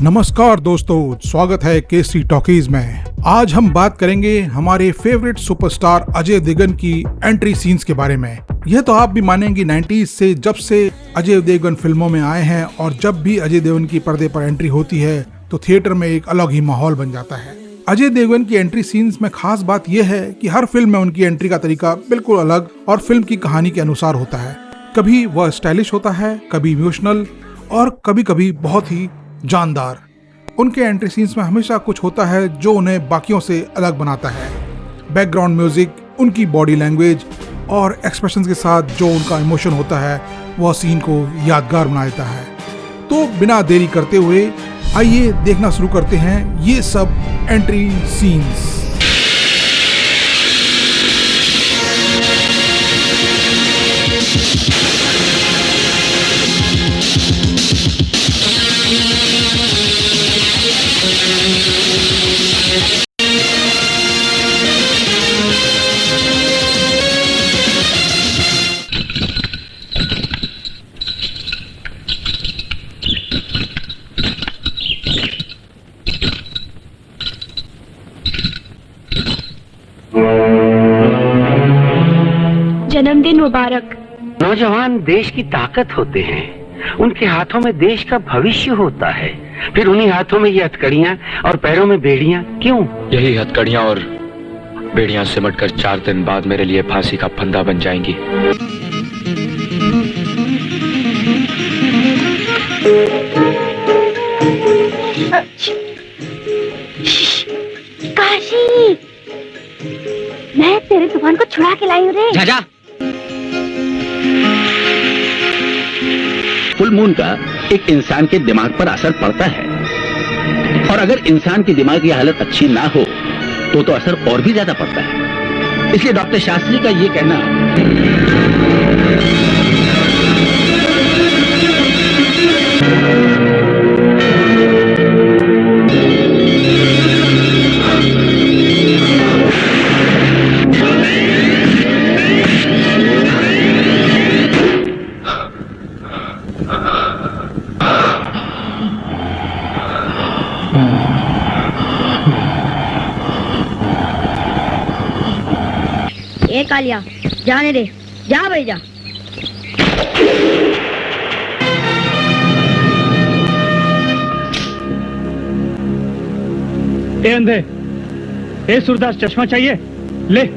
नमस्कार दोस्तों, स्वागत है केसरी टॉकीज में। आज हम बात करेंगे हमारे फेवरेट सुपरस्टार अजय देवगन की एंट्री सीन्स के बारे में। यह तो आप भी मानेंगे 90s से जब से अजय देवगन फिल्मों में आए हैं और जब भी अजय देवगन की पर्दे पर एंट्री होती है तो थिएटर में एक अलग ही माहौल बन जाता है। अजय देवगन की एंट्री सीन्स में खास बात यह है कि हर फिल्म में उनकी एंट्री का तरीका बिल्कुल अलग और फिल्म की कहानी के अनुसार होता है। कभी वह स्टाइलिश होता है, कभी इमोशनल और कभी कभी बहुत ही जानदार। उनके एंट्री सीन्स में हमेशा कुछ होता है जो उन्हें बाकियों से अलग बनाता है। बैकग्राउंड म्यूजिक, उनकी बॉडी लैंग्वेज और एक्सप्रेशंस के साथ जो उनका इमोशन होता है वह सीन को यादगार बना देता है। तो बिना देरी करते हुए आइए देखना शुरू करते हैं ये सब एंट्री सीन्स। जन्मदिन मुबारक। नौजवान देश की ताकत होते हैं, उनके हाथों में देश का भविष्य होता है। फिर उन्हीं हाथों में ये हथकड़ियां और पैरों में बेड़ियां क्यों? यही हथकड़ियां और बेड़ियां सिमटकर 4 दिन बाद मेरे लिए फांसी का फंदा बन जाएंगी। काशी, मैं तेरे तूफान को छुड़ा के लाई हूँ रे। जा। फुल मून का एक इंसान के दिमाग पर असर पड़ता है और अगर इंसान की दिमाग की हालत अच्छी ना हो तो असर और भी ज्यादा पड़ता है। इसलिए डॉक्टर शास्त्री का ये कहना ए कालिया, जाने दे, जा भाई जा। ए अंधे, ए सूरदास, चश्मा चाहिए? ले।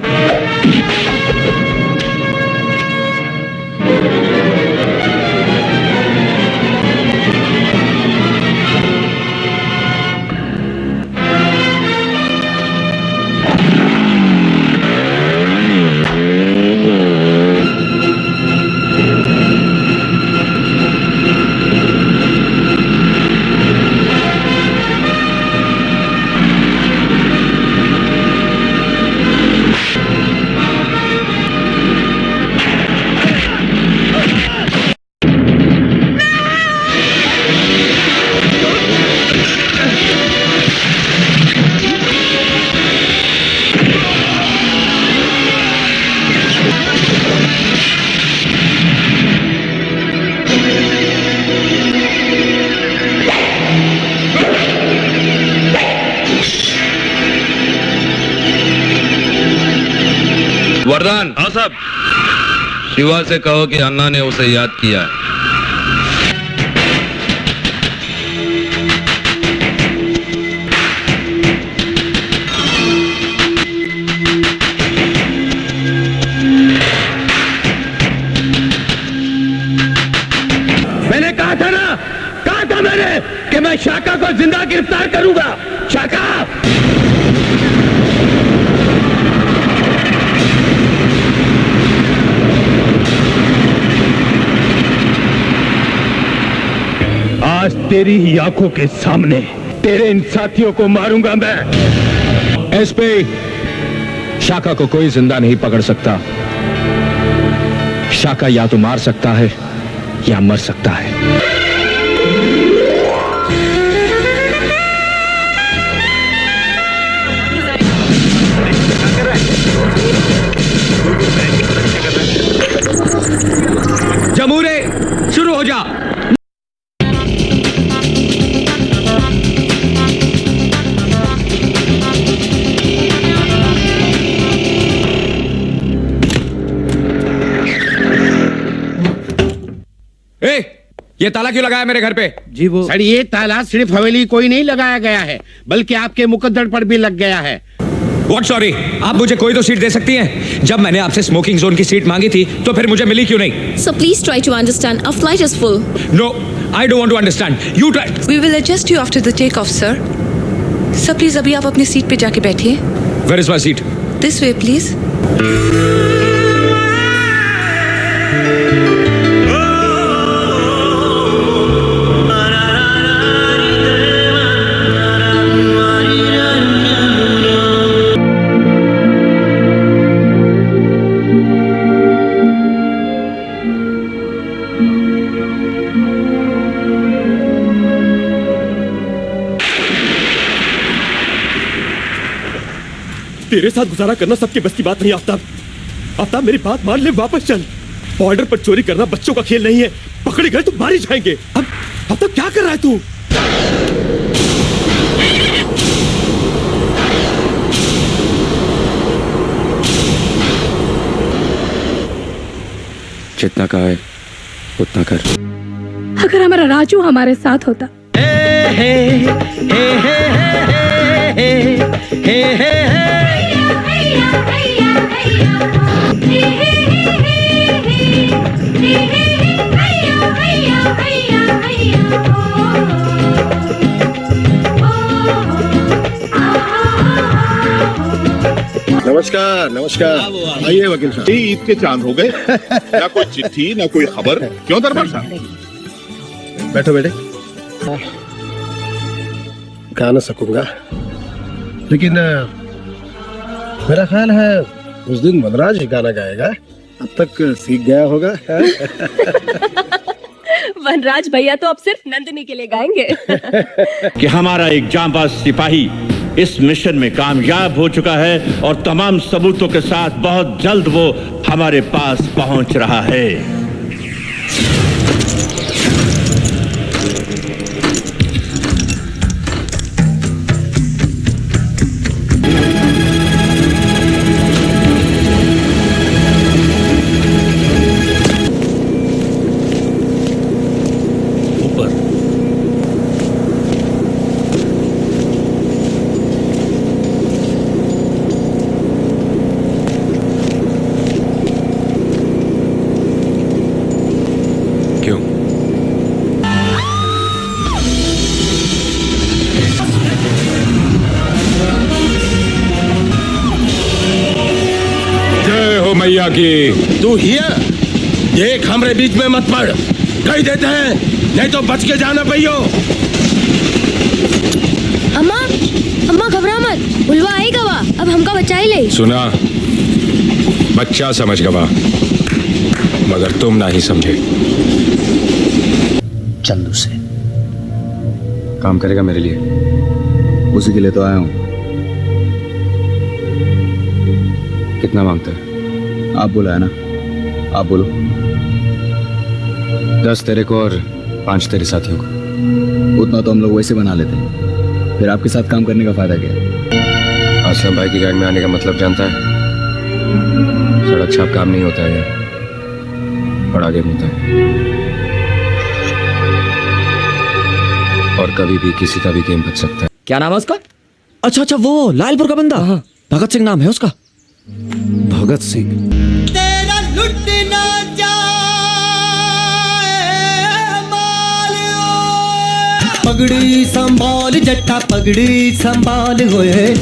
वरदान। हाँ साहब। शिवा से कहो कि अन्ना ने उसे याद किया है। मैंने कहा था मैंने कि मैं शाका को जिंदा गिरफ्तार करूंगा। शाका, आज तेरी ही आंखों के सामने तेरे इन साथियों को मारूंगा मैं। एसपी, शाका को कोई जिंदा नहीं पकड़ सकता। शाका या तो मार सकता है या मर सकता है। जमूरे शुरू हो जा। ये ताला क्यों लगाया मेरे घर पे? जी वो सर, ये ताला सिर्फ हवेली को ही नहीं लगाया गया है, बल्कि आपके मुकद्दर पर भी लग गया है। What sorry? आप मुझे कोई तो सीट दे सकती हैं? जब मैंने आपसे स्मोकिंग जोन की सीट मांगी थी तो फिर मुझे मिली क्यों नहीं? So please try to understand. Our flight is full. No, I don't want to understand. You try. We will adjust you after the takeoff, sir. Sir, please अभी आप अपनी सीट पे जाके बैठिए. Where is my seat? This way, please. तेरे साथ गुजारा करना सबके बस की बात नहीं। आफ्ताब, आफ्ताब मेरी बात मान ले, वापस चल। बॉर्डर पर चोरी करना बच्चों का खेल नहीं है, पकड़े गए तो मारे जाएंगे। अब तक क्या कर रहा है तू? जितना कहा है उतना कर। अगर हमारा राजू हमारे साथ होता। नमस्कार नमस्कार। आइए वकील साहब। ईद के चांद हो गए, ना कोई चिट्ठी ना कोई खबर, क्यों दरबार साहब? बैठो बेटे। गा ना सकूंगा, लेकिन मेरा ख्याल है उस दिन वनराज ही गाना गाएगा। अब तक सीख गया होगा। वनराज भैया तो अब सिर्फ नंदिनी के लिए गाएंगे। कि हमारा एक जांबाज सिपाही इस मिशन में कामयाब हो चुका है और तमाम सबूतों के साथ बहुत जल्द वो हमारे पास पहुंच रहा है। मैया की तू हियर देख, हमरे बीच में मत पड़, कही देते हैं, नहीं तो बच के जाना भैया। अम्मा अम्मा घबरा मत, उल्वा आई गवा, अब हमका बचा ही ले। सुना, बच्चा समझ गवा, मगर तुम ना ही समझे। चंदू से काम करेगा मेरे लिए? उसी के लिए तो आया हूँ। कितना मांगता है? आप बुलाया ना, आप बोलो। 10 तेरे को और 5 तेरे साथियों को। उतना तो हम लोग वैसे बना लेते हैं, फिर आपके साथ काम करने का फायदा क्या है? आसलम भाई की गैंग में आने का मतलब जानता है? सड़क छाप काम नहीं होता है यार, बड़ा गेम होता है, और कभी भी किसी का भी गेम बच सकता है। क्या नाम है उसका? अच्छा, वो लालपुर का बंदा। भगत सिंह नाम है उसका। भगत सिंह। तेरा लुट ना जाए माल, पगड़ी संभाल जट्टा, पगड़ी संभाल होए।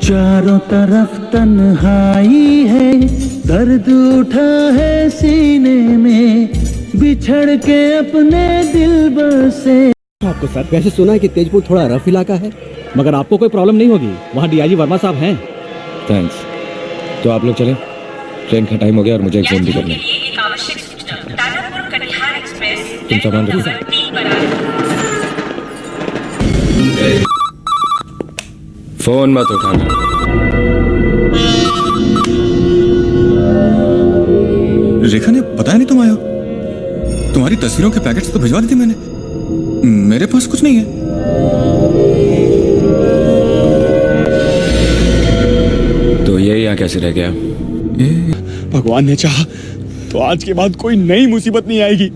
चारों तरफ तन्हाई है, दर्द उठा है सीने में, बिछड़ के अपने दिलबर से। आपको सर, वैसे सुना है कि तेजपुर थोड़ा रफ इलाका है, मगर आपको कोई प्रॉब्लम नहीं होगी, वहाँ डीआईजी वर्मा साहब हैं। थैंक्स। तो आप लोग चले, ट्रेन का टाइम हो गया और मुझे एग्जाम भी करना है। तुम सामान रखो। फोन मत उठाना। रेखा ने बताया नहीं तुम आए हो? तुम्हारी तस्वीरों के पैकेट्स तो भिजवा दी थी मैंने, मेरे पास कुछ नहीं है। तो ये यहाँ कैसे रह गया? भगवान ने चाहा तो आज के बाद कोई नई मुसीबत नहीं आएगी।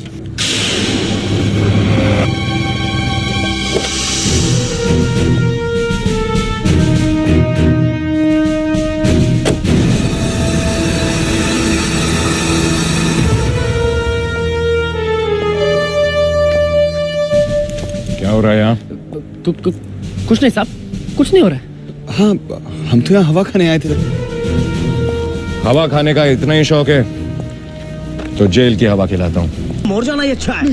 क्या हो रहा है यहाँ? कुछ नहीं साहब, कुछ नहीं हो रहा है। हाँ, हम तो यहाँ हवा खाने आए थे। हवा खाने का इतना ही शौक है तो जेल की हवा खिलाता हूँ। मोर जाना ही अच्छा है।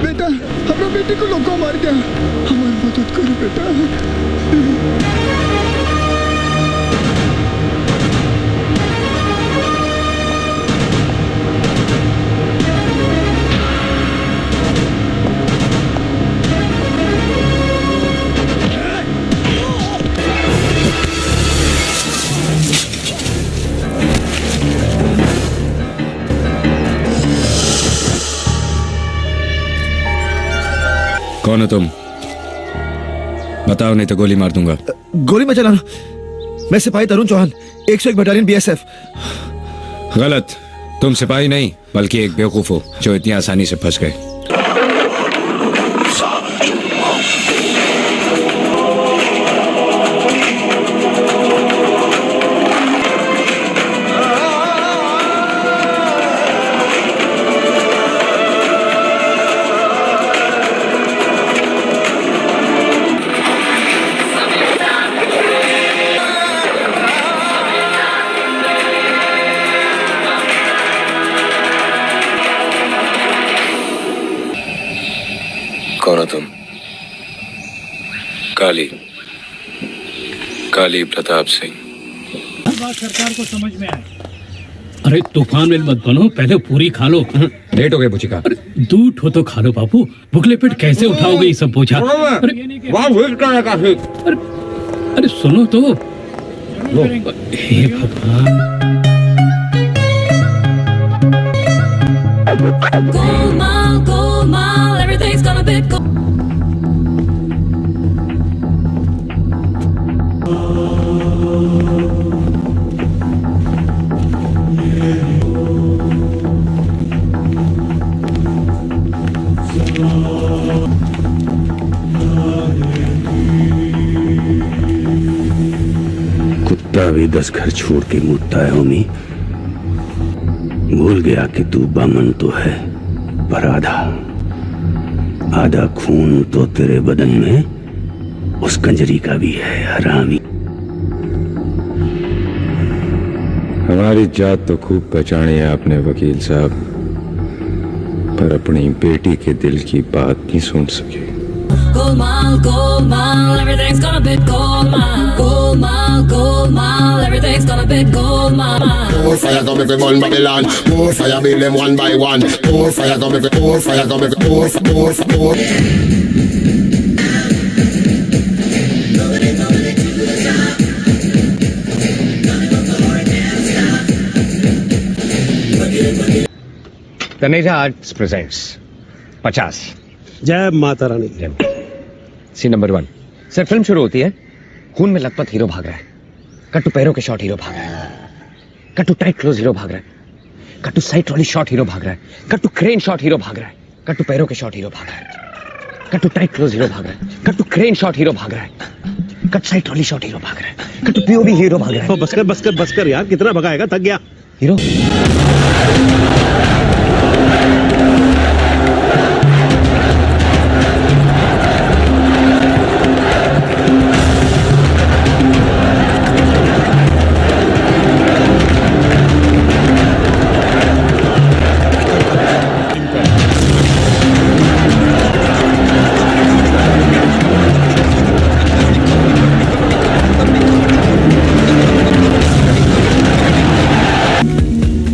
बेटा, हमारे बेटे को लोगों मार गया, हमारी मदद करो बेटा। कौन हो तुम? बताओ नहीं तो गोली मार दूंगा। गोली में चलाना। मैं सिपाही तरुण चौहान, 101 बटालियन BSF। गलत, तुम सिपाही नहीं बल्कि एक बेवकूफ हो जो इतनी आसानी से फंस गए। कौन हो तुम? काली प्रताप सिंह। बात सरकार को समझ में आए। अरे तूफान में मत बनो, पहले पूरी खा लो। लेट हो गए बुचिका। दूध हो तो खा लो बापू, भुखले पेट कैसे उठाओगे ये सब बोझा? अरे सुनो तो। हे भगवान। Goal, everything's gonna be gold. कुत्ता भी 10 घर छोड़ के मुड़ता है होमी। भूल गया कि तू बामन तो है पर आधा खून तो तेरे बदन में उस कंजरी का भी है हरामी। हमारी जात तो खूब पहचानी है आपने वकील साहब, पर अपनी बेटी के दिल की बात नहीं सुन सके। Goal, everything's gonna be gold, everything's gonna be gold, More fire come if we burn Babylon. More fire build them one by one. More fire come if we more fire come if we more. Taneja arts presents 50। जय माता रानी। Scene number 1। Sir film शुरू होती है, खून में लथपथ hero भाग रहा है, कट टू पैरों के शॉट हीरो भाग रहा है, cut to tight close hero भाग रहा है, कट टू साइड वाली शॉट हीरो भाग रहा है, cut to crane shot hero भाग रहा है, कट टू पैरों के शॉट हीरो भाग रहा है, cut to tight close hero भाग रहा है, cut to crane shot hero भाग रहा है, कट साइड वाली शॉट हीरो भाग रहा है, कट टू POV हीरो भाग रहा है। बस कर यार, कितना भगाएगा, थक गया हीरो।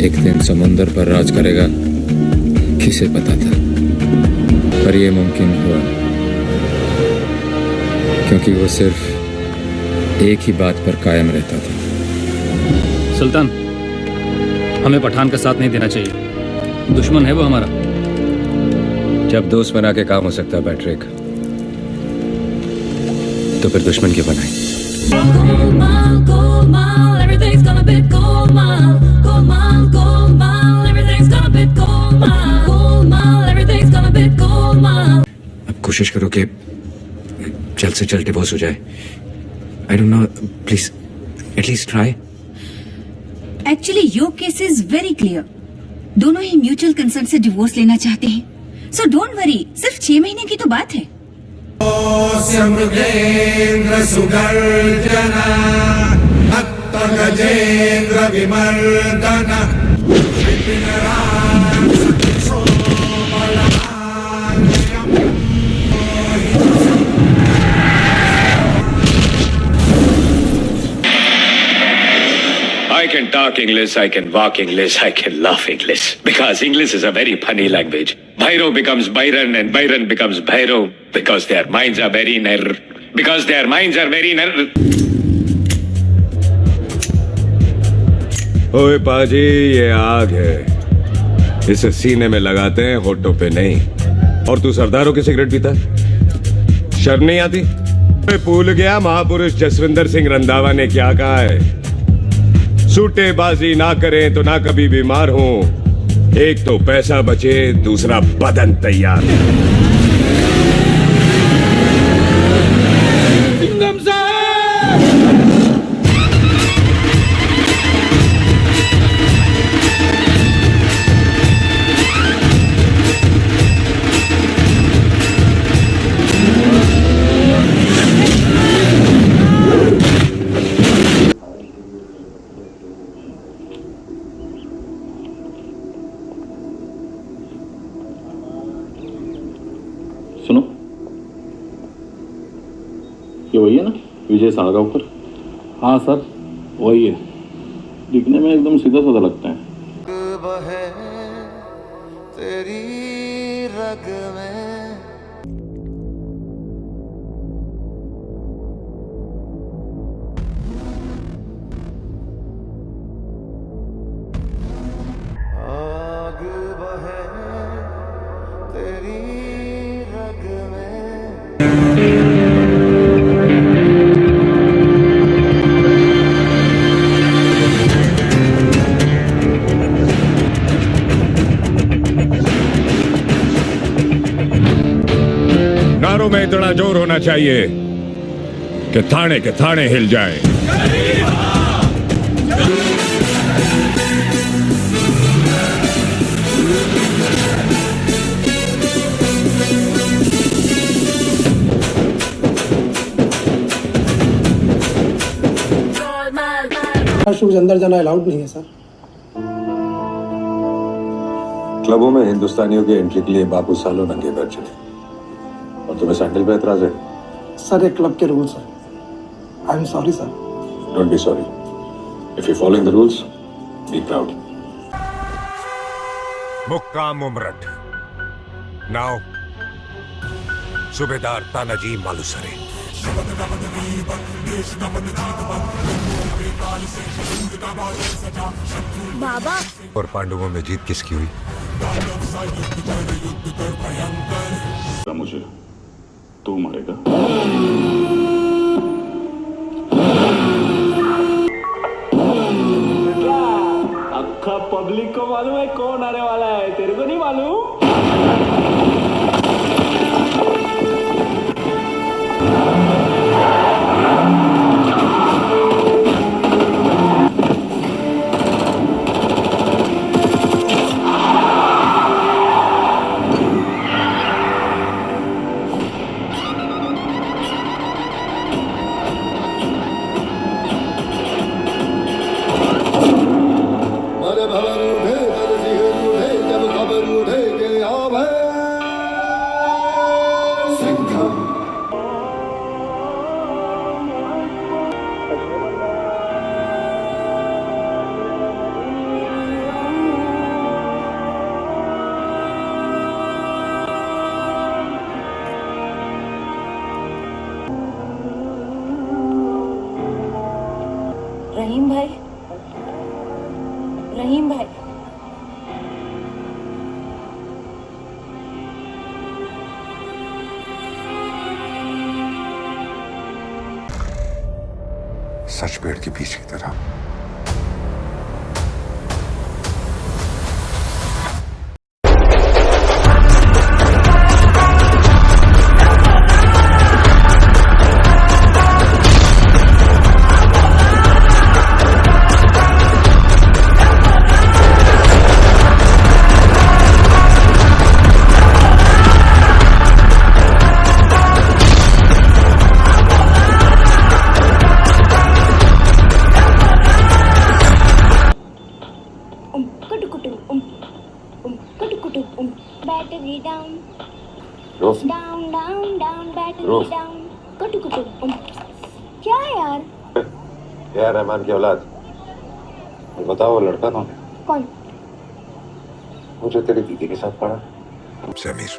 एक दिन समुंदर पर राज करेगा, किसे पता था, पर यह मुमकिन हुआ क्योंकि वो सिर्फ एक ही बात पर कायम रहता था। सुल्तान, हमें पठान का साथ नहीं देना चाहिए, दुश्मन है वो हमारा। जब दोस्त बना के काम हो सकता है पैट्रिक, तो फिर दुश्मन क्यों बनाए? Golmaal, golmaal, everything's gonna be golmaal. Golmaal, golmaal, everything's gonna be golmaal. Golmaal, everything's gonna be golmaal. अब कोशिश करो कि जल्द से जल्द डिवोर्स हो जाए। I don't know, please at least try. Actually your case is very clear. दोनों ही म्यूचुअल कंसर्न से डिवोर्स लेना चाहते हैं, सो डोंट वरी, सिर्फ 6 महीने की तो बात है। मृगेन्द्र सुगर्जन भक्त Gajendra विमर्दन Vipin Ram I can talk English, I can walk English, I can laugh English. Because English is a very funny language. Bhairav becomes Byron and Byron becomes Bhairav because their minds are very narrow. Because their minds are very narrow. ओए पाजी, ये आग है, इसे सीने में लगाते हैं, होठों पे नहीं। और तू सरदारों की सिगरेट पीता, शर्म नहीं आती? भूल गया महापुरुष जसविंदर सिंह रंधावा ने क्या कहा है? सूटेबाजी ना करें तो ना कभी बीमार हों। एक तो पैसा बचे, दूसरा बदन तैयार। सुनो, ये वही है ना विजय सालगांवकर? हाँ सर, वही है। दिखने में एकदम सीधा साधा लगता है। तेरी रग में आग बहे तेरी रग में। नारों में इतना जोर होना चाहिए कि थाने के थाने हिल जाए। शूज अंदर जाना अलाउड नहीं है सर। क्लबों में हिंदुस्तानियों की एंट्री के लिए बापू सालों नंगे पैर चले, और तुम्हें सैंडल पे एतराज है? सर, ये क्लब के रूल्स है। I am sorry sir. Don't be sorry. If you following the rules, be proud. मुक्काम उमरठ नाउ सूबेदार तानाजी मालुसरे। बाबा, और पांडवों में जीत किसकी हुई? मुझे तू मरेगा। अक्खा पब्लिक को मालूम है कौन आने वाला है, तेरे को नहीं मालूम? रहीम भाई, रहीम भाई। सच पेड़ के बीच की तरह। Battery down. रोफ Down, down, down, battery रोफ down. कुटु कुटु क्या है यार? यार रहमान की औलाद। बताओ वो लड़का कौन है? कौन? वो जो तेरी दीदी के साथ पढ़ा। समीर,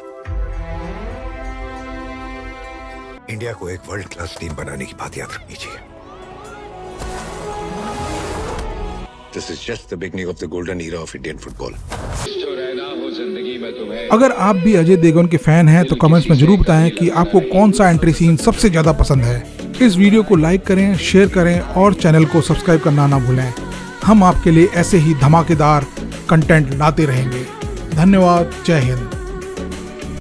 इंडिया को एक वर्ल्ड क्लास टीम बनाने की बात याद रखनी चाहिए। This is just the beginning of the golden era of Indian football. अगर आप भी अजय देवगन के फैन हैं तो कमेंट्स में जरूर बताएं कि आपको कौन सा एंट्री सीन सबसे ज्यादा पसंद है। इस वीडियो को लाइक करें, शेयर करें और चैनल को सब्सक्राइब करना ना भूलें। हम आपके लिए ऐसे ही धमाकेदार कंटेंट लाते रहेंगे। धन्यवाद। जय हिंद।